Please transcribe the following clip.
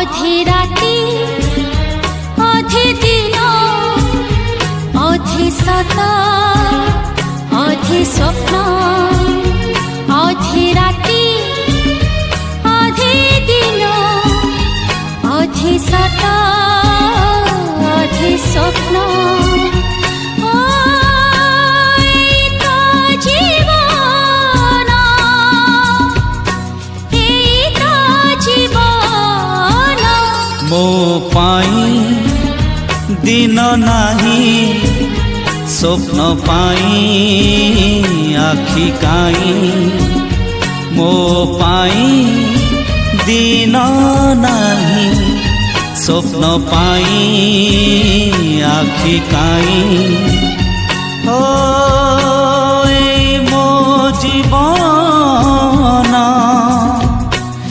अधे राति अधे दिन अधे सत अधे स्वप्न अधे राति अधे दिन अधे सत अधे स्वप्न मो पाई दिन नाही स्वप्न पाई आखि काई मो पाई दिन नाही स्वप्न पाई आखि काई ओ